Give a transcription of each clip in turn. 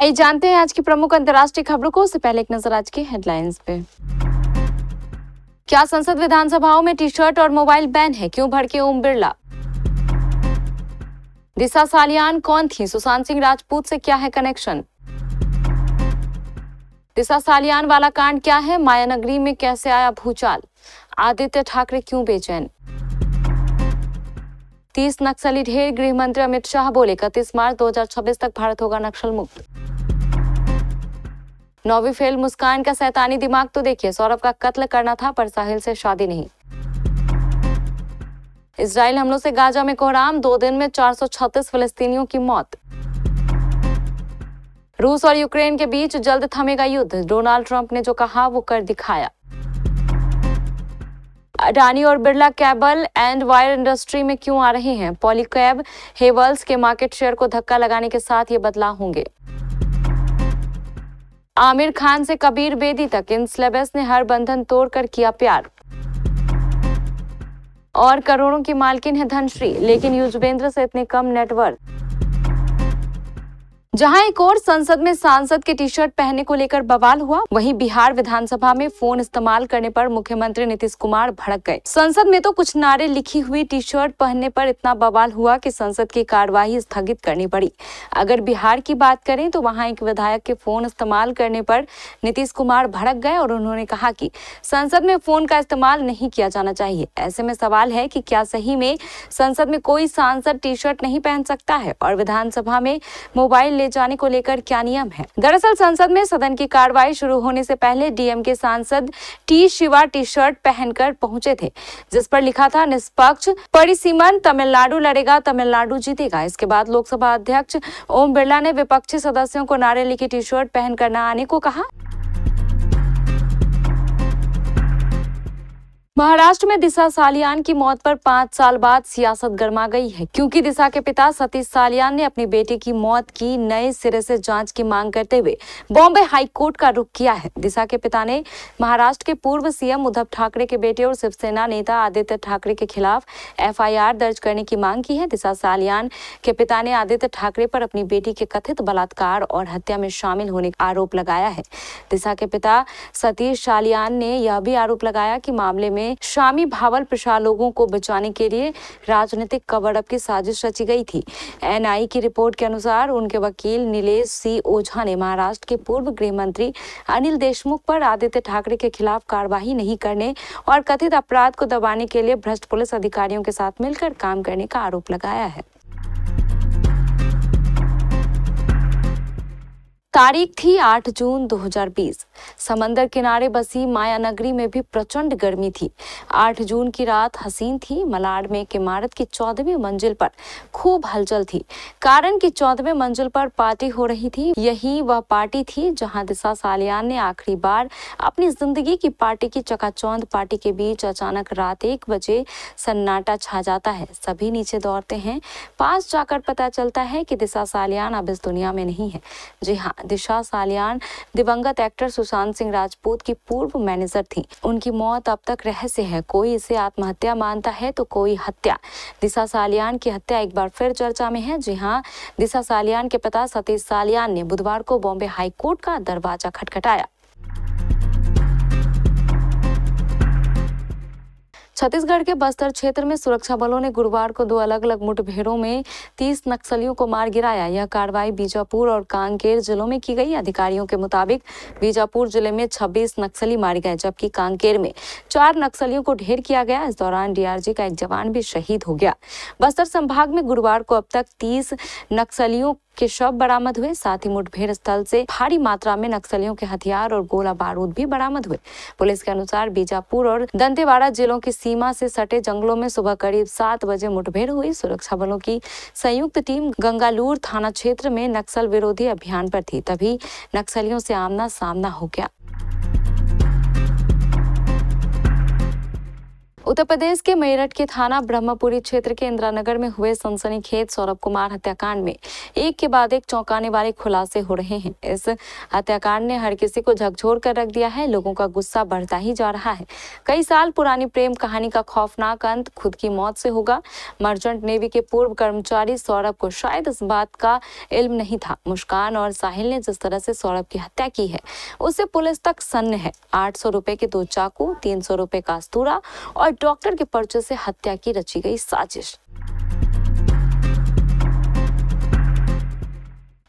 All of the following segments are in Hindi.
आइए जानते हैं आज की प्रमुख अंतर्राष्ट्रीय खबरों को। उससे पहले एक नजर आज की हेडलाइंस पे। क्या संसद विधानसभाओं में टी शर्ट और मोबाइल बैन है? क्यों भड़के ओम बिरला? दिशा सालियान कौन थी? सुशांत सिंह राजपूत से क्या है कनेक्शन? दिशा सालियान वाला कांड क्या है? मायानगरी में कैसे आया भूचाल? आदित्य ठाकरे क्यों बेचैन? 30 नक्सली ढेर। गृह मंत्री अमित शाह बोले 31 मार्च 2026 तक भारत होगा नक्सल मुक्त। 9वीं फेल मुस्कान का शैतानी दिमाग तो देखिए, सौरभ का कत्ल करना था पर साहिल से शादी नहीं। इजराइल हमलों से गाजा में कोहराम, 2 दिन में 436 फिलिस्तीनियों की मौत। रूस और यूक्रेन के बीच जल्द थमेगा युद्ध, डोनाल्ड ट्रंप ने जो कहा वो कर दिखाया। अडानी और Birla cable and wire industry में क्यों आ रहे हैं? पॉलीकैब हेवल्स के मार्केट शेयर को धक्का लगाने के साथ ये बदलाव होंगे। आमिर खान से कबीर बेदी तक इन सेलेब्स ने हर बंधन तोड़कर किया प्यार। और करोड़ों की मालकिन है धनश्री, लेकिन युजवेंद्र से इतने कम नेटवर्थ। जहां एक और संसद में सांसद के टी शर्ट पहनने को लेकर बवाल हुआ, वहीं बिहार विधानसभा में फोन इस्तेमाल करने पर मुख्यमंत्री नीतीश कुमार भड़क गए। संसद में तो कुछ नारे लिखी हुई टी शर्ट पहनने पर इतना बवाल हुआ कि संसद की कार्यवाही स्थगित करनी पड़ी। अगर बिहार की बात करें तो वहां एक विधायक के फोन इस्तेमाल करने पर नीतीश कुमार भड़क गए और उन्होंने कहा कि संसद में फोन का इस्तेमाल नहीं किया जाना चाहिए। ऐसे में सवाल है कि क्या सही में संसद में कोई सांसद टी शर्ट नहीं पहन सकता है और विधानसभा में मोबाइल जाने को लेकर क्या नियम है? दरअसल संसद में सदन की कार्रवाई शुरू होने से पहले डीएमके सांसद टी शिवा टी शर्ट पहनकर पहुंचे थे, जिस पर लिखा था निष्पक्ष परिसीमन, तमिलनाडु लड़ेगा, तमिलनाडु जीतेगा। इसके बाद लोकसभा अध्यक्ष ओम बिरला ने विपक्षी सदस्यों को नारे लिखी टी शर्ट पहनकर न आने को कहा। महाराष्ट्र में दिशा सालियान की मौत पर 5 साल बाद सियासत गर्मा गई है, क्योंकि दिशा के पिता सतीश सालियान ने अपनी बेटी की मौत की नए सिरे से जांच की मांग करते हुए बॉम्बे हाई कोर्ट का रुख किया है। दिशा के पिता ने महाराष्ट्र के पूर्व सीएम उद्धव ठाकरे के बेटे और शिवसेना नेता आदित्य ठाकरे के खिलाफ एफआईआर दर्ज करने की मांग की है। दिशा सालियान के पिता ने आदित्य ठाकरे पर अपनी बेटी के कथित बलात्कार और हत्या में शामिल होने का आरोप लगाया है। दिशा के पिता सतीश सालियान ने यह भी आरोप लगाया कि मामले में शामी भावल प्रसाद लोगों को बचाने के लिए राजनीतिक कवर अप की साजिश रची गई थी। एनआई की रिपोर्ट के अनुसार उनके वकील नीलेश सी ओझा ने महाराष्ट्र के पूर्व गृह मंत्री अनिल देशमुख पर आदित्य ठाकरे के खिलाफ कार्रवाई नहीं करने और कथित अपराध को दबाने के लिए भ्रष्ट पुलिस अधिकारियों के साथ मिलकर काम करने का आरोप लगाया है। तारीख थी 8 जून 2020। समंदर किनारे बसी मायानगरी में भी प्रचंड गर्मी थी। 8 जून की रात हसीन थी। मलाड में एक इमारत की 14वीं मंजिल पर खूब हलचल थी, कारण कि 14वें मंजिल पर पार्टी हो रही थी। यही वह पार्टी थी जहां दिशा सालियान ने आखिरी बार अपनी जिंदगी की पार्टी की चकाचौंध। पार्टी के बीच अचानक रात 1 बजे सन्नाटा छा जाता है। सभी नीचे दौड़ते हैं। पास जाकर पता चलता है कि दिशा सालियान अब इस दुनिया में नहीं है। जी हाँ, दिशा सालियान दिवंगत एक्टर सुशांत सिंह राजपूत की पूर्व मैनेजर थी। उनकी मौत अब तक रहस्य है। कोई इसे आत्महत्या मानता है तो कोई हत्या। दिशा सालियान की हत्या एक बार फिर चर्चा में है। जी हाँ, दिशा सालियान के पिता सतीश सालियान ने बुधवार को बॉम्बे हाई कोर्ट का दरवाजा खटखटाया। छत्तीसगढ़ के बस्तर क्षेत्र में सुरक्षा बलों ने गुरुवार को 2 अलग-अलग मुठभेड़ों में 30 नक्सलियों को मार गिराया। यह कार्रवाई बीजापुर और कांकेर जिलों में की गई। अधिकारियों के मुताबिक बीजापुर जिले में 26 नक्सली मारे गए, जबकि कांकेर में 4 नक्सलियों को ढेर किया गया। इस दौरान डीआरजी का एक जवान भी शहीद हो गया। बस्तर संभाग में गुरुवार को अब तक 30 नक्सलियों के शव बरामद हुए। साथ ही मुठभेड़ स्थल से भारी मात्रा में नक्सलियों के हथियार और गोला बारूद भी बरामद हुए। पुलिस के अनुसार बीजापुर और दंतेवाड़ा जिलों की सीमा से सटे जंगलों में सुबह करीब 7 बजे मुठभेड़ हुई। सुरक्षा बलों की संयुक्त टीम गंगालूर थाना क्षेत्र में नक्सल विरोधी अभियान पर थी, तभी नक्सलियों से आमना सामना हो गया। उत्तर प्रदेश के मेरठ के थाना ब्रह्मपुरी क्षेत्र के इंदिरानगर में हुए सनसनीखेज सौरभ कुमार हत्याकांड में एक के बाद एक चौंकाने वाले खुलासे हो रहे हैं। इस हत्याकांड ने हर किसी को झकझोर कर रख दिया है। लोगों का गुस्सा बढ़ता ही जा रहा है। कई साल पुरानी प्रेम कहानी का खौफनाक अंत खुद की मौत से होगा। मर्चेंट नेवी के पूर्व कर्मचारी सौरभ को शायद इस बात का इल्म नहीं था। मुस्कान और साहिल ने जिस तरह से सौरभ की हत्या की है उससे पुलिस तक सन्न है। 800 रुपए के 2 चाकू, 300 रुपए का अस्तूरा और डॉक्टर के पर्चे से हत्या की रची गई साजिश।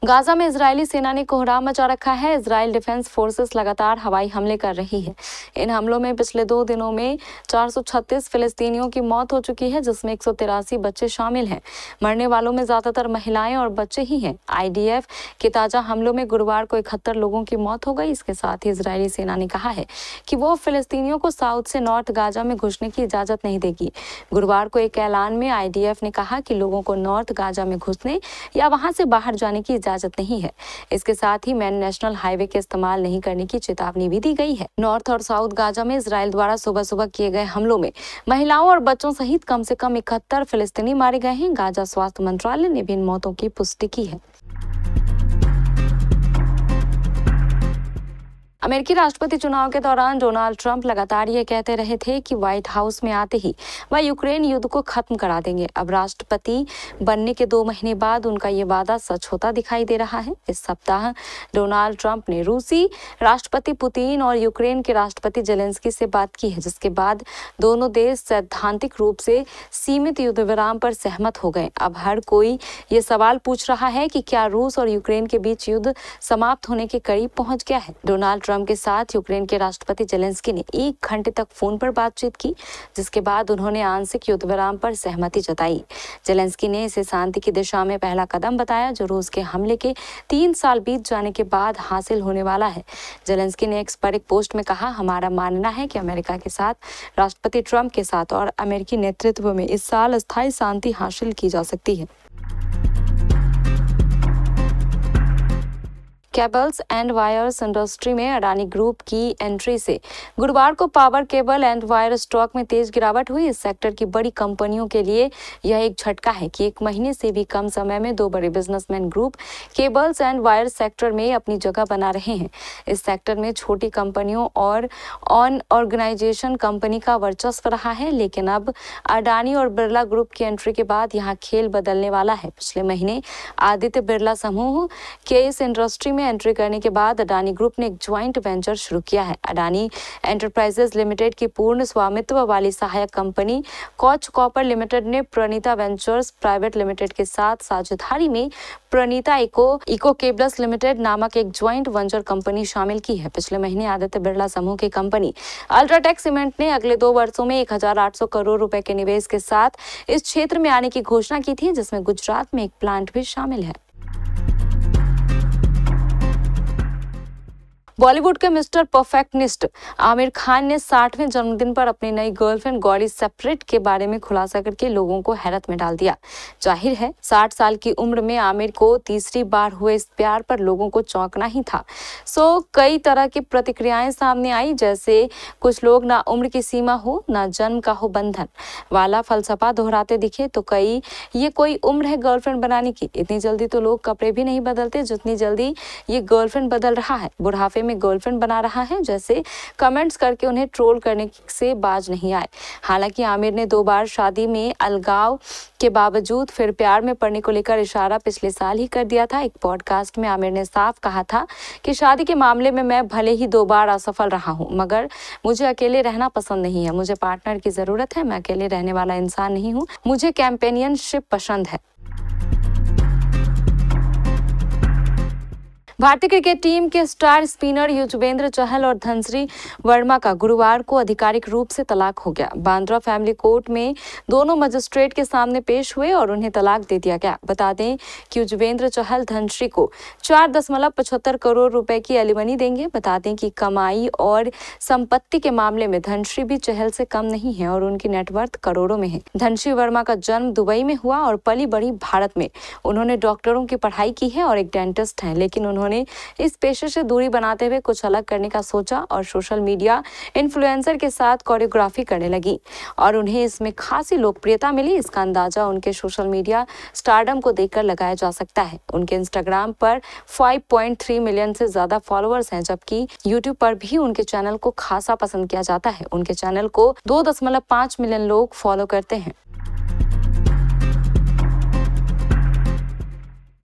गाजा में इजरायली सेना ने कोहराम मचा रखा है। इजराइल डिफेंस फोर्सेस लगातार हवाई हमले कर रही है। इन हमलों में पिछले 2 दिनों में 436 फिलिस्तीनियों की मौत हो चुकी है, जिसमें 183 बच्चे शामिल हैं। मरने वालों में ज्यादातर महिलाएं और बच्चे ही हैं। आईडीएफ के ताजा हमलों में गुरुवार को 71 लोगों की मौत हो गई। इसके साथ ही इजरायली सेना ने कहा है कि वो फिलिस्तीनियों को साउथ से नॉर्थ गाजा में घुसने की इजाजत नहीं देगी। गुरुवार को एक ऐलान में आईडीएफ ने कहा कि लोगों को नॉर्थ गाजा में घुसने या वहां से बाहर जाने की इजाजत नहीं है। इसके साथ ही मैन नेशनल हाईवे के इस्तेमाल नहीं करने की चेतावनी भी दी गई है। नॉर्थ और साउथ गाजा में इजराइल द्वारा सुबह सुबह किए गए हमलों में महिलाओं और बच्चों सहित कम से कम 71 फिलिस्तीनी मारे गए हैं। गाजा स्वास्थ्य मंत्रालय ने भी इन मौतों की पुष्टि की है। अमेरिकी राष्ट्रपति चुनाव के दौरान डोनाल्ड ट्रंप लगातार ये कहते रहे थे कि व्हाइट हाउस में आते ही वह यूक्रेन युद्ध को खत्म करा देंगे। अब राष्ट्रपति बनने के 2 महीने बाद उनका ये वादा सच होता दिखाई दे रहा है। इस सप्ताह डोनाल्ड ट्रंप ने रूसी राष्ट्रपति पुतिन और यूक्रेन के राष्ट्रपति जेलेंस्की से बात की है, जिसके बाद दोनों देश सैद्धांतिक रूप से सीमित युद्ध विराम पर सहमत हो गए। अब हर कोई ये सवाल पूछ रहा है कि क्या रूस और यूक्रेन के बीच युद्ध समाप्त होने के करीब पहुंच गया है। डोनाल्ड ट्रंप के साथ यूक्रेन के राष्ट्रपति जेलेंस्की ने 1 घंटे तक फोन पर बातचीत की, जिसके बाद उन्होंने आंशिक युद्ध विराम पर सहमति जताई। जेलेंस्की ने इसे शांति की दिशा में पहला कदम बताया, जो रूस के हमले के 3 साल बीत जाने के बाद हासिल होने वाला है। जेलेंस्की ने एक्स पर एक पोस्ट में कहा, हमारा मानना है कि अमेरिका के साथ, राष्ट्रपति ट्रंप के साथ और अमेरिकी नेतृत्व में इस साल अस्थायी शांति हासिल की जा सकती है। केबल्स एंड वायर्स इंडस्ट्री में अडानी ग्रुप की एंट्री से गुरुवार को power cable and wire stock में तेज गिरावट हुई। इस सेक्टर की बड़ी कंपनियों के लिए यह एक झटका है कि 1 महीने से भी कम समय में 2 बड़े businessman group cables and wire sector में अपनी जगह बना रहे हैं। इस सेक्टर में छोटी कंपनियों और ऑन ऑर्गेनाइजेशन कंपनी का वर्चस्व रहा है, लेकिन अब अडानी और बिरला ग्रुप की एंट्री के बाद यहाँ खेल बदलने वाला है। पिछले महीने आदित्य बिरला समूह के इस इंडस्ट्री में एंट्री करने के बाद अडानी ग्रुप ने एक ज्वाइंट वेंचर शुरू किया है। अडानी एंटरप्राइजेज लिमिटेड की पूर्ण स्वामित्व वाली सहायक कंपनी कॉच कॉपर लिमिटेड ने प्रणीता वेंचर्स प्राइवेट लिमिटेड के साथ साझेदारी में प्रणीता इको केबल्स लिमिटेड नामक एक ज्वाइंट वेंचर कंपनी शामिल की है। पिछले महीने आदित्य बिरला समूह की कंपनी अल्ट्राटेक सीमेंट ने अगले 2 वर्षों में 1800 करोड़ रुपए के निवेश के साथ इस क्षेत्र में आने की घोषणा की थी, जिसमें गुजरात में एक प्लांट भी शामिल है। बॉलीवुड के मिस्टर परफेक्शनिस्ट आमिर खान ने 60वें जन्मदिन पर अपनी नई गर्लफ्रेंड गौरी सेपरेट के बारे में खुलासा करके लोगों को हैरत में डाल दिया। जाहिर है 60 साल की उम्र में आमिर को तीसरी बार हुए इस प्यार पर लोगों को चौंकना ही था। कई तरह की प्रतिक्रियाएं सामने आई, जैसे कुछ लोग ना उम्र की सीमा हो ना जन्म का हो बंधन वाला फलसफा दोहराते दिखे, तो कई ये कोई उम्र है गर्लफ्रेंड बनाने की, इतनी जल्दी तो लोग कपड़े भी नहीं बदलते जितनी जल्दी ये गर्लफ्रेंड बदल रहा है, बुढ़ापे में गर्लफ्रेंड बना रहा है, जैसे कमेंट्स करके उन्हें ट्रोल करने से बाज नहीं आए। हालांकि आमिर ने 2 बार शादी में अलगाव के बावजूद फिर प्यार में पड़ने को लेकर इशारा पिछले साल ही कर दिया था। एक पॉडकास्ट में आमिर ने साफ कहा था कि शादी के मामले में मैं भले ही 2 बार असफल रहा हूं, मगर मुझे अकेले रहना पसंद नहीं है। मुझे पार्टनर की जरूरत है, मैं अकेले रहने वाला इंसान नहीं हूं, मुझे कैंपेनियनशिप पसंद है। भारतीय क्रिकेट टीम के स्टार स्पिनर युजवेंद्र चहल और धनश्री वर्मा का गुरुवार को आधिकारिक रूप से तलाक हो गया। बांद्रा फैमिली कोर्ट में दोनों मजिस्ट्रेट के सामने पेश हुए और उन्हें तलाक दे दिया गया। बता दें कि युजवेंद्र चहल धनश्री को 4.75 करोड़ रुपए की एलिमनी देंगे। बता दें कि कमाई और संपत्ति के मामले में धनश्री भी चहल से कम नहीं है और उनकी नेटवर्थ करोड़ों में है। धनश्री वर्मा का जन्म दुबई में हुआ और पली बड़ी भारत में। उन्होंने डॉक्टरों की पढ़ाई की है और एक डेंटिस्ट हैं, लेकिन उन्होंने उन्होंने इस पेशे से दूरी बनाते हुए कुछ अलग करने का सोचा और सोशल मीडिया इन्फ्लुएंसर के साथ कोरियोग्राफी करने लगी और उन्हें इसमें खासी लोकप्रियता मिली। इसका अंदाजा उनके सोशल मीडिया स्टारडम को देखकर लगाया जा सकता है। उनके इंस्टाग्राम पर 5.3 मिलियन से ज्यादा फॉलोअर्स हैं, जबकि यूट्यूब पर भी उनके चैनल को खासा पसंद किया जाता है। उनके चैनल को 2.5 मिलियन लोग फॉलो करते हैं।